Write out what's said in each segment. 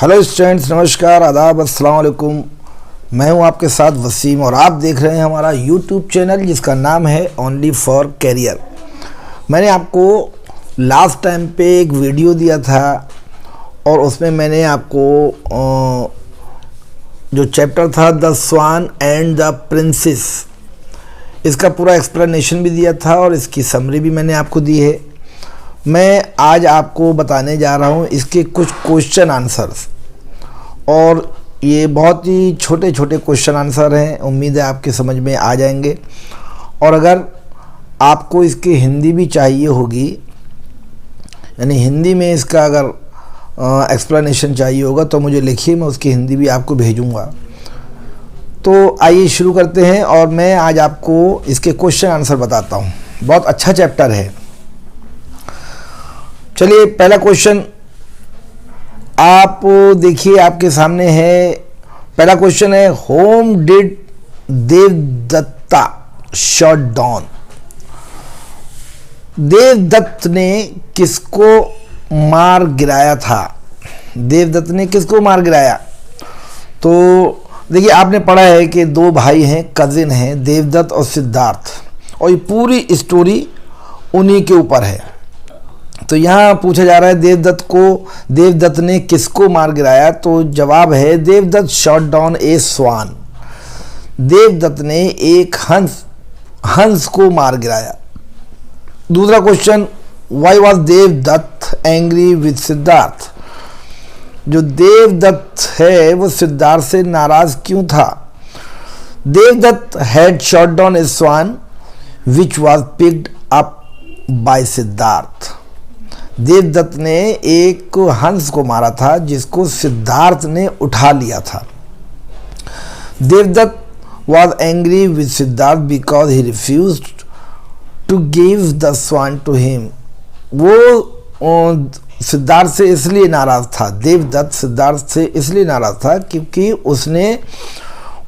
Hello students, नमस्कार, आदाब, अस्सलाम वालेकुम। मैं हूं आपके साथ वसीम और आप देख रहे हैं हमारा यूट्यूब चैनल जिसका नाम है ओनली फॉर कैरियर। मैंने आपको लास्ट टाइम पे एक वीडियो दिया था और उसमें मैंने आपको जो चैप्टर था the swan and the princess, इसका पूरा एक्सप्लेनेशन भी दिया था और इसकी समरी भी मैंने आपको दी है। मैं आज आपको बताने जा रहा हूँ इसके कुछ क्वेश्चन आंसर्स, और ये बहुत ही छोटे छोटे क्वेश्चन आंसर हैं। उम्मीद है आपके समझ में आ जाएंगे। और अगर आपको इसकी हिंदी भी चाहिए होगी, यानी हिंदी में इसका अगर एक्सप्लेनेशन चाहिए होगा तो मुझे लिखिए, मैं उसकी हिंदी भी आपको भेजूँगा। तो आइए शुरू करते हैं और मैं आज आपको इसके क्वेश्चन आंसर बताता हूँ। बहुत अच्छा चैप्टर है। चलिए, पहला क्वेश्चन आप देखिए, आपके सामने है। पहला क्वेश्चन है, whom did Devadatta shot down. Devadatta ने किसको मार गिराया था? देवदत्त ने किसको मार गिराया? तो देखिए, आपने पढ़ा है कि दो भाई हैं, कजिन हैं, देवदत्त और सिद्धार्थ, और ये पूरी स्टोरी उन्हीं के ऊपर है। तो यहाँ पूछा जा रहा है देवदत्त ने किसको मार गिराया? तो जवाब है Devadatta shot down a swan. Devadatta ने एक हंस को मार गिराया। दूसरा question, why was Devadatta angry with Siddhartha. जो देवदत्त है वो सिद्धार्थ से नाराज क्यों था? Devadatta had shot down a swan which was picked up by Siddhartha. Devadatta ने एक हंस को मारा था जिसको सिद्धार्थ ने उठा लिया था। Devdutt was angry with Siddharth because he refused to give the swan to him। वो सिद्धार्थ से इसलिए नाराज था, देवदत्त सिद्धार्थ से इसलिए नाराज था क्योंकि उसने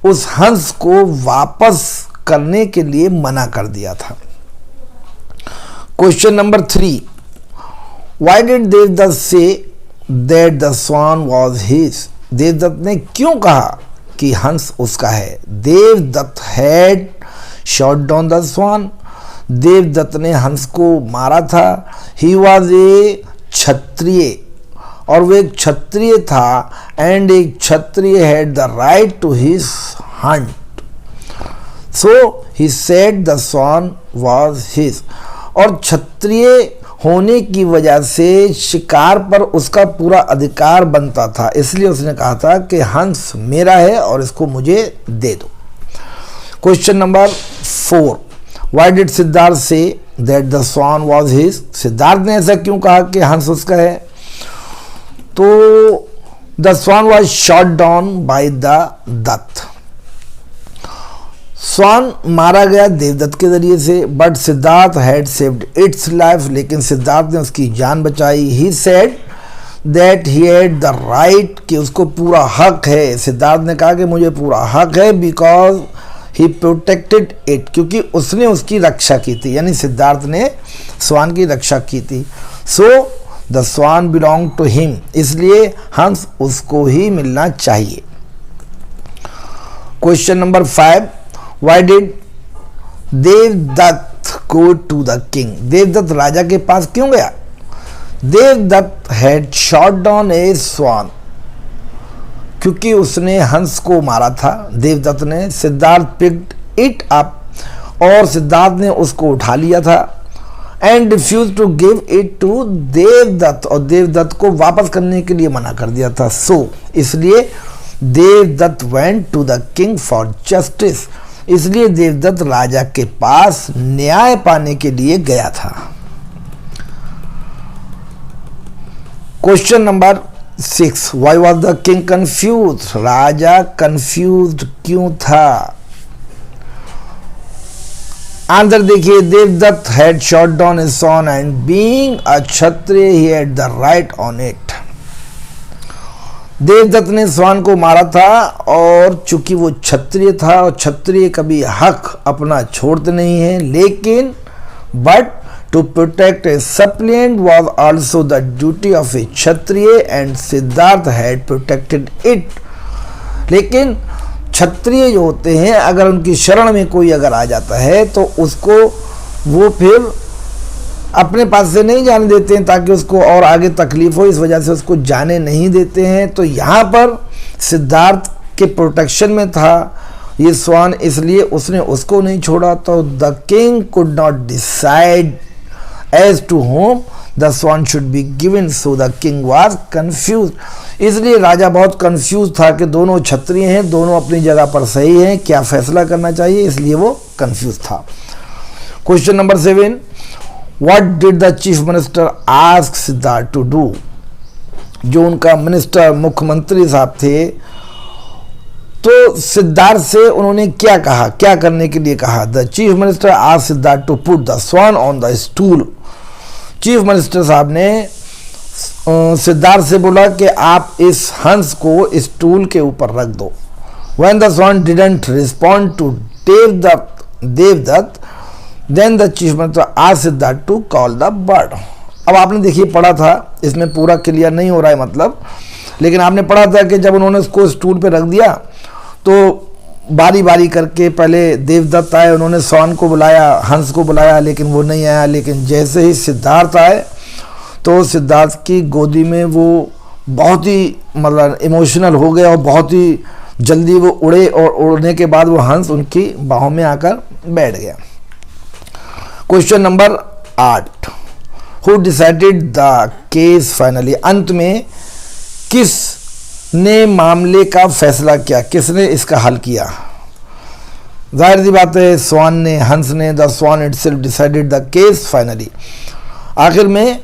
उस हंस को वापस करने के लिए मना कर दिया था। Question number 3, Why did Devadatta say that the swan was his? Devadatta ने क्यों कहा कि हंस उसका है? Devdutt had shot down the swan। Devdutt ने हंस को मारा था। He was a क्षत्रिय, और वो एक क्षत्रिय था, and एक क्षत्रिय had the right to his hunt। So he said the swan was his। और क्षत्रिय होने की वजह से शिकार पर उसका पूरा अधिकार बनता था, इसलिए उसने कहा था कि हंस मेरा है और इसको मुझे दे दो। Question number 4, why did Siddhartha said that the swan was his. Siddhartha ने ऐसा क्यों कहा कि हंस उसका है? तो the swan was shot down by the Datta. Swan मारा गया देवदत्त के जरिए से, but Siddhartha had saved its life. लेकिन सिद्धार्थ ने उसकी जान बचाई। He said that he had the right, कि उसको पूरा हक है। सिद्धार्थ ने कहा कि मुझे पूरा हक है, बिकॉज ही प्रोटेक्टेड इट, क्योंकि उसने उसकी रक्षा की थी, यानी सिद्धार्थ ने स्वान की रक्षा की थी। So the swan belong to him, इसलिए हंस उसको ही मिलना चाहिए। Question number 5, Why did Devadatta go to the king? Devadatta राजा के पास क्यों गया? Devdutt had shot down a swan, क्योंकि उसने हंस को मारा था। देवदत्त ने, सिद्धार्थ picked it up, और सिद्धार्थ ने उसको उठा लिया था, and refused to give it to Devdutt, और देवदत्त को वापस करने के लिए मना कर दिया था। So इसलिए Devdutt went to the king for justice, इसलिए देवदत्त राजा के पास न्याय पाने के लिए गया था। Question number 6, why was the king confuse. राजा कंफ्यूज्ड क्यों था? आंसर देखिए, Devadatta had shot down a swan and being a Kshatriya he had the right on it. Devadatta ने स्वान को मारा था और चूंकि वो क्षत्रिय था, और क्षत्रिय कभी हक अपना छोड़ते नहीं है, लेकिन but to protect a suppliant was also the duty of a Kshatriya and Siddharth had protected it। लेकिन क्षत्रिय जो होते हैं अगर उनकी शरण में कोई अगर आ जाता है तो उसको वो फिर अपने पास से नहीं जाने देते हैं ताकि उसको और आगे तकलीफ हो, इस वजह से उसको जाने नहीं देते हैं। तो यहाँ पर सिद्धार्थ के प्रोटेक्शन में था ये स्वान, इसलिए उसने उसको नहीं छोड़ा। तो the king could not decide as to whom the swan should be given, so the king was confuse. इसलिए राजा बहुत कंफ्यूज था कि दोनों क्षत्रिय हैं, दोनों अपनी जगह पर सही हैं, क्या फैसला करना चाहिए, इसलिए वो कंफ्यूज था। Question number 7, what did the chief minister ask Siddhartha to do. जो उनका मिनिस्टर मुख्यमंत्री साहब थे तो सिद्धार्थ से उन्होंने क्या कहा, क्या करने के लिए कहा। The chief minister asked Siddhartha to put the swan on the stool. Chief minister साहब ने सिद्धार्थ से बोला कि आप इस हंस को स्टूल के ऊपर रख दो। When the swan didn't respond to Devadatta then the chief minister asked Siddhartha to call the bird. अब आपने देखिए पढ़ा था, इसमें पूरा क्लियर नहीं हो रहा है मतलब, लेकिन आपने पढ़ा था कि जब उन्होंने उसको स्टूल पे रख दिया तो बारी बारी करके पहले देवदत्त आए, उन्होंने स्वान को बुलाया, हंस को बुलाया, लेकिन वो नहीं आया। लेकिन जैसे ही सिद्धार्थ आए तो सिद्धार्थ की गोदी में वो बहुत ही मतलब इमोशनल हो गए और बहुत ही जल्दी वो उड़े, और उड़ने के बाद वो हंस उनकी बाहों में आकर बैठ गया। Question number 8, who decided the case finally. अंत में किस ने मामले का फैसला किया, किसने इसका हल किया। जाहिर सी बात है स्वान ने, हंस ने। The swan itself decided the case finally. आखिर में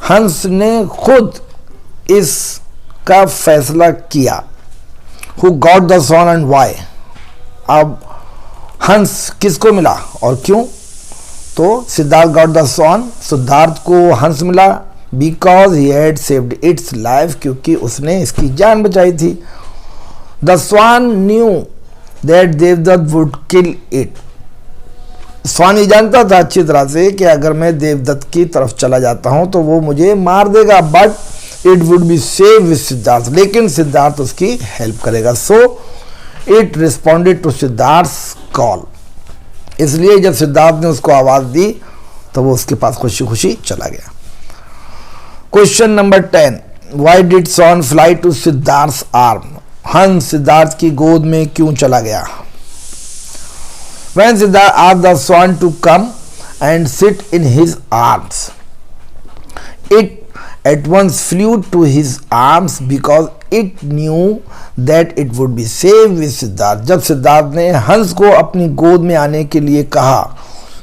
हंस ने खुद इसका फैसला किया। Who got the swan and why. अब हंस किसको मिला और क्यों। तो Siddhartha got the swan, Siddhartha को हंस मिला because he had saved its life, क्योंकि उसने इसकी जान बचाई थी। The swan knew that Devadatta would kill it. Swan ये जानता था अच्छी तरह से कि अगर मैं देवदत्त की तरफ चला जाता हूं तो वो मुझे मार देगा, but it would be safe with Siddhartha, लेकिन सिद्धार्थ उसकी हेल्प करेगा। So it responded to Siddhartha call. इसलिए जब सिद्धार्थ ने उसको आवाज दी तो वो उसके पास खुशी खुशी चला गया। Question number 10, why did swan fly to Siddhartha arm. हंस सिद्धार्थ की गोद में क्यों चला गया। When Siddhartha asked the swan to come and sit in his arms, it at once flew to his arms because it knew that it would be safe with Siddhartha. जब सिद्धार्थ ने हंस को अपनी गोद में आने के लिए कहा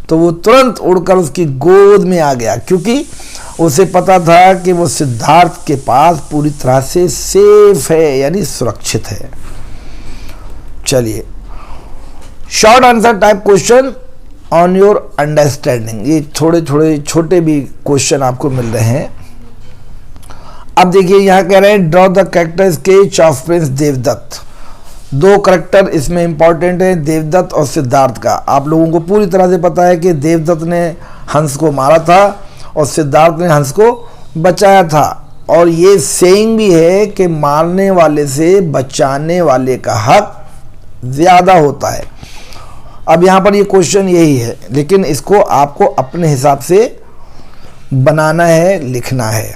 तो वो तुरंत उड़कर उसकी गोद में आ गया, क्योंकि उसे पता था कि वो सिद्धार्थ के पास पूरी तरह से सेफ है, यानी सुरक्षित है। चलिए, short answer type question on your understanding. ये छोटे भी क्वेश्चन आपको मिल रहे हैं। अब देखिए यहाँ कह रहे हैं draw the character sketch of prince Devadatta. दो करेक्टर इसमें इंपॉर्टेंट है, देवदत्त और सिद्धार्थ का। आप लोगों को पूरी तरह से पता है कि देवदत्त ने हंस को मारा था और सिद्धार्थ ने हंस को बचाया था, और ये सेइंग भी है कि मारने वाले से बचाने वाले का हक ज़्यादा होता है। अब यहाँ पर ये क्वेश्चन यही है, लेकिन इसको आपको अपने हिसाब से बनाना है, लिखना है।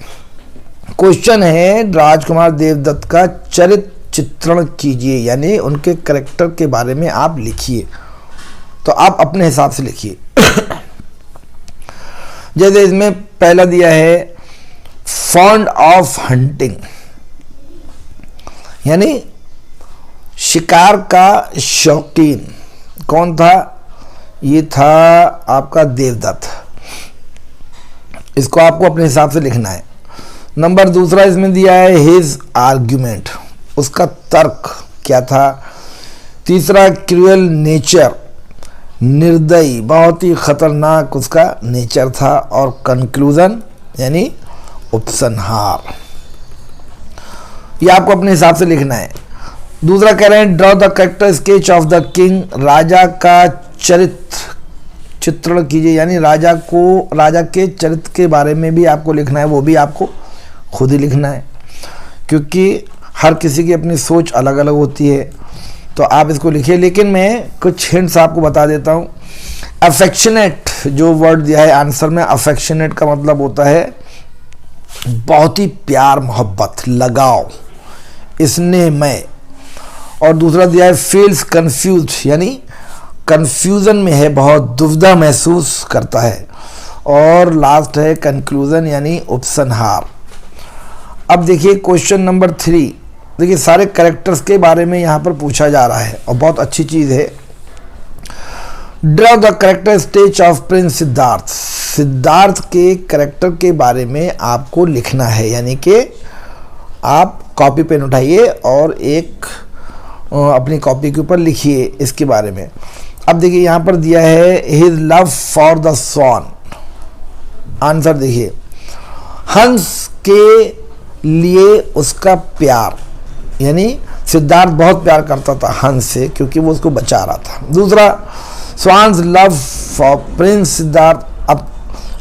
क्वेश्चन है राजकुमार देवदत्त का चरित्र चित्रण कीजिए, यानी उनके करेक्टर के बारे में आप लिखिए। तो आप अपने हिसाब से लिखिए। जैसे इसमें पहला दिया है फॉन्ड ऑफ हंटिंग, यानी शिकार का शौकीन। कौन था? ये था आपका देवदत्त। इसको आपको अपने हिसाब से लिखना है। नंबर दूसरा इसमें दिया है हिज आर्ग्यूमेंट, उसका तर्क क्या था। तीसरा क्रूअल नेचर, निर्दयी, बहुत ही खतरनाक उसका नेचर था। और कंक्लूजन यानी उपसंहार। ये आपको अपने हिसाब से लिखना है। दूसरा कह रहे हैं draw the character sketch of the king, राजा का चित्रण कीजिए, यानी राजा के चरित्र के बारे में भी आपको लिखना है, वो भी आपको खुद ही लिखना है, क्योंकि हर किसी की अपनी सोच अलग अलग होती है। तो आप इसको लिखिए, लेकिन मैं कुछ हिंट्स आपको बता देता हूँ। अफेक्शनेट जो वर्ड दिया है आंसर में, अफेक्शनेट का मतलब होता है बहुत ही प्यार मोहब्बत, लगाव, स्नेहमय। और दूसरा दिया है फील्स कंफ्यूज, यानी कंफ्यूजन में है, बहुत दुविधा महसूस करता है। और लास्ट है कंक्लूजन, यानी उपसंहार। अब देखिए क्वेश्चन नंबर 3, देखिए सारे कैरेक्टर्स के बारे में यहाँ पर पूछा जा रहा है और बहुत अच्छी चीज़ है। Draw the character stage of Prince Siddharth. Siddharth के कैरेक्टर के बारे में आपको लिखना है, यानी कि आप कॉपी पेन उठाइए और एक अपनी कॉपी के ऊपर लिखिए इसके बारे में। अब देखिए यहाँ पर दिया है his love for the swan. Answer देखिए, हंस के लिए उसका प्यार, यानी सिद्धार्थ बहुत प्यार करता था हंस से, क्योंकि वो उसको बचा रहा था। दूसरा, swans love for Prince Siddharth. अब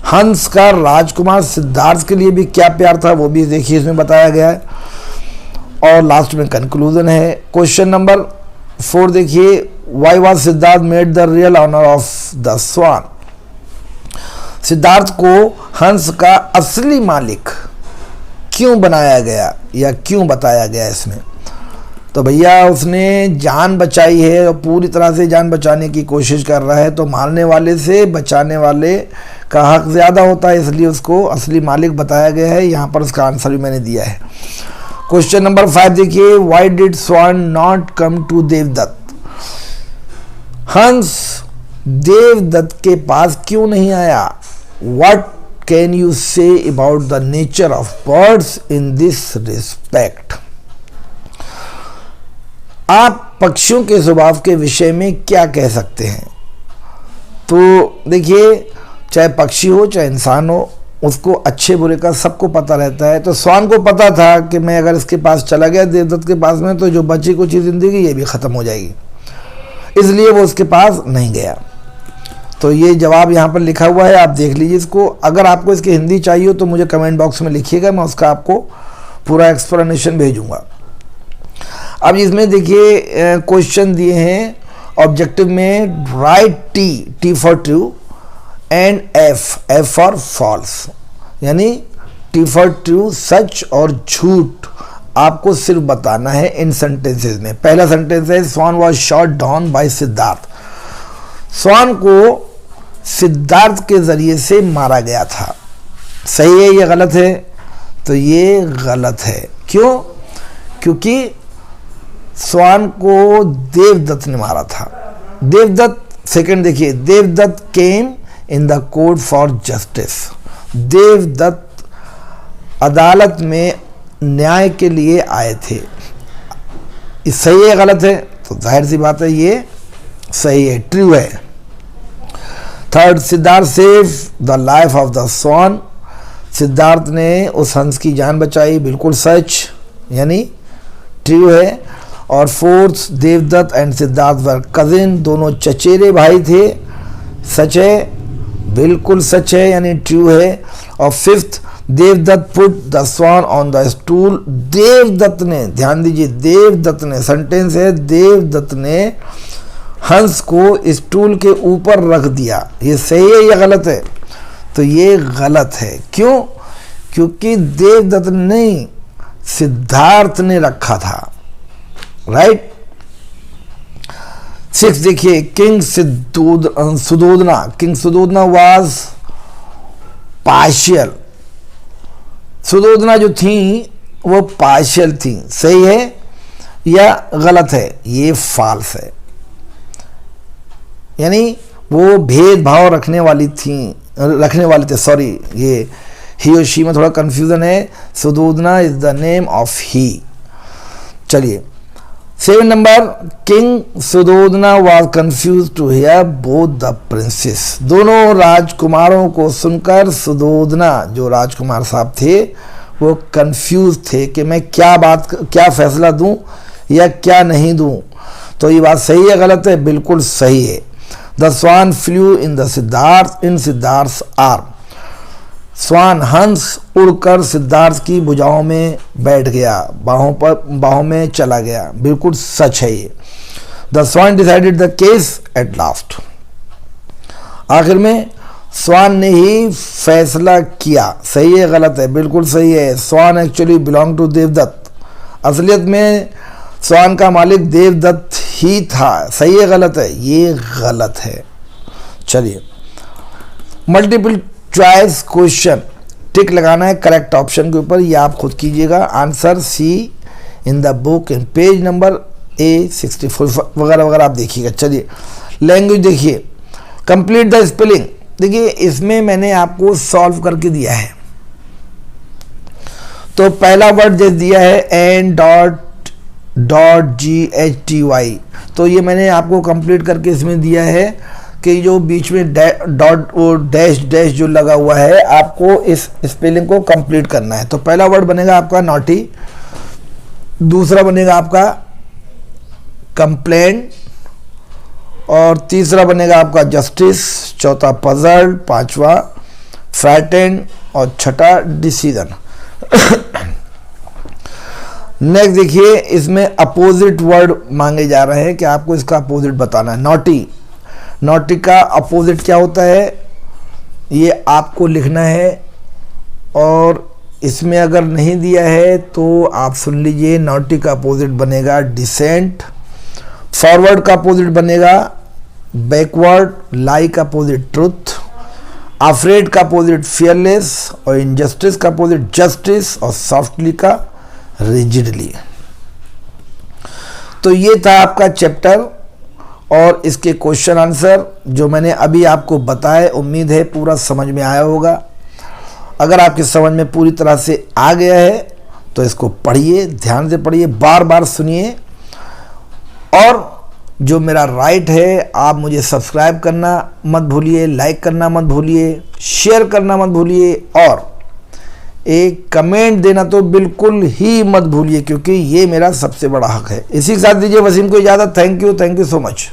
हंस का राजकुमार सिद्धार्थ के लिए भी क्या प्यार था वो भी देखिए इसमें बताया गया है। और लास्ट में कंक्लूजन है। क्वेश्चन नंबर 4 देखिए, why was Siddhartha made the real owner of the swan. Siddhartha को हंस का असली मालिक क्यों बनाया गया या क्यों बताया गया इसमें? तो भैया उसने जान बचाई है और पूरी तरह से जान बचाने की कोशिश कर रहा है, तो मारने वाले से बचाने वाले का हक ज़्यादा होता है, इसलिए उसको असली मालिक बताया गया है। यहाँ पर उसका आंसर भी मैंने दिया है। क्वेश्चन नंबर 5 देखिए, why did swan not come to Devadatta. हंस देवदत्त के पास क्यों नहीं आया? What can you say about the nature of birds in this respect. आप पक्षियों के स्वभाव के विषय में क्या कह सकते हैं? तो देखिए, चाहे पक्षी हो चाहे इंसान हो, उसको अच्छे बुरे का सबको पता रहता है। तो स्वान को पता था कि मैं अगर इसके पास चला गया देवदत्त के पास में, तो जो बची कुछ जिंदगी ये भी ख़त्म हो जाएगी, इसलिए वो उसके पास नहीं गया। तो ये जवाब यहाँ पर लिखा हुआ है, आप देख लीजिए इसको। अगर आपको इसकी हिंदी चाहिए तो मुझे कमेंट बॉक्स में लिखिएगा, मैं उसका आपको पूरा एक्सप्लेनेशन भेजूँगा। अब इसमें देखिए क्वेश्चन दिए हैं ऑब्जेक्टिव में, write T for true and F for false, यानी टी फॉर ट्रू सच और झूठ आपको सिर्फ बताना है इन सेंटेंसेस में। पहला सेंटेंस है, swan was shot down by Siddhartha. Swan को सिद्धार्थ के जरिए से मारा गया था। सही है या गलत है? तो ये गलत है। क्यों? क्योंकि स्वान को देवदत्त ने मारा था। देवदत्त, सेकंड देखिए, Devadatta came in the court for justice. Devadatta अदालत में न्याय के लिए आए थे। सही है गलत है? तो जाहिर सी बात है ये सही है, ट्रू है। Third, Siddhartha save the life of the swan. Siddhartha ने उस हंस की जान बचाई, बिल्कुल सच, यानी ट्रू है। और fourth, Devadatta and Siddhartha were cousin, दोनों चचेरे भाई थे, सच है, बिल्कुल सच है, यानी ट्रू है। और fifth, Devadatta put the swan on the stool. Devadatta ने, ध्यान दीजिए, देवदत्त ने, सेंटेंस है, देवदत्त ने हंस को स्टूल के ऊपर रख दिया। ये सही है या गलत है? तो ये गलत है। क्यों? क्योंकि देवदत्त नहीं, सिद्धार्थ ने रखा था। राइट। 6 देखिए, king Suddhodana. King Suddhodana was partial. Suddhodana जो थी वो पार्शियल थी। सही है या गलत है? ये फॉल्स है, यानी वो भेदभाव रखने वाले थे। सॉरी, ये ही और शी में थोड़ा कंफ्यूजन है। Suddhodana is the name of he. चलिए 7 नंबर, king Suddhodana was confuse to hear both the princes. दोनों राजकुमारों को सुनकर सुदोधना, जो राजकुमार साहब थे, वो कंफ्यूज थे कि मैं क्या फैसला दूं या क्या नहीं दूं। तो ये बात सही है गलत है? बिल्कुल सही है। The swan flew in the Siddhartha in Siddhartha arm. Swan हंस उड़कर सिद्धार्थ की भुजाओं में बैठ गया, बाहों में चला गया। बिल्कुल सच है ये। The swan decided the case at last. आखिर में स्वान ने ही फैसला किया। सही है गलत है? बिल्कुल सही है। स्वान एक्चुअली बिलोंग टू देवदत्त। असलियत में स्वान का मालिक देवदत्त ही था। सही है गलत है? ये गलत है। चलिए, मल्टीपल चॉइस क्वेश्चन, टिक लगाना है करेक्ट ऑप्शन के ऊपर। ये आप खुद कीजिएगा। Answer see in the book in page number A64 वगैरह वगैरह आप देखिएगा। चलिए, लैंग्वेज देखिए, कंप्लीट द स्पेलिंग। देखिए, इसमें मैंने आपको सॉल्व करके दिया है। तो पहला वर्ड जो दिया है N.GHTY, तो ये मैंने आपको कंप्लीट करके इसमें दिया है कि जो बीच में डॉट और डैश डैश जो लगा हुआ है, आपको इस स्पेलिंग को कंप्लीट करना है। तो पहला वर्ड बनेगा आपका नॉटी, दूसरा बनेगा आपका कंप्लेंट, और तीसरा बनेगा आपका जस्टिस, चौथा पजल, पांचवा फ्राइटेंड और छठा डिसीजन। नेक्स्ट देखिए, इसमें अपोजिट वर्ड मांगे जा रहे हैं कि आपको इसका अपोजिट बताना है। नॉटी, नॉटी का अपोजिट क्या होता है ये आपको लिखना है, और इसमें अगर नहीं दिया है तो आप सुन लीजिए। नॉटी का अपोजिट बनेगा डिसेंट, फॉरवर्ड का अपोजिट बनेगा बैकवर्ड, लाई का अपोजिट ट्रुथ, अफ्रेड का अपोजिट फियरलेस, और इनजस्टिस का अपोजिट जस्टिस, और सॉफ्टली का रिजिडली। तो ये था आपका चैप्टर और इसके क्वेश्चन आंसर जो मैंने अभी आपको बताए। उम्मीद है पूरा समझ में आया होगा। अगर आपकी समझ में पूरी तरह से आ गया है तो इसको पढ़िए, ध्यान से पढ़िए, बार बार सुनिए, और जो मेरा राइट है आप मुझे सब्सक्राइब करना मत भूलिए, लाइक करना मत भूलिए, शेयर करना मत भूलिए, और एक कमेंट देना तो बिल्कुल ही मत भूलिए, क्योंकि ये मेरा सबसे बड़ा हक है। इसी के साथ दीजिए वसीम को इजाज़त। Thank you so much.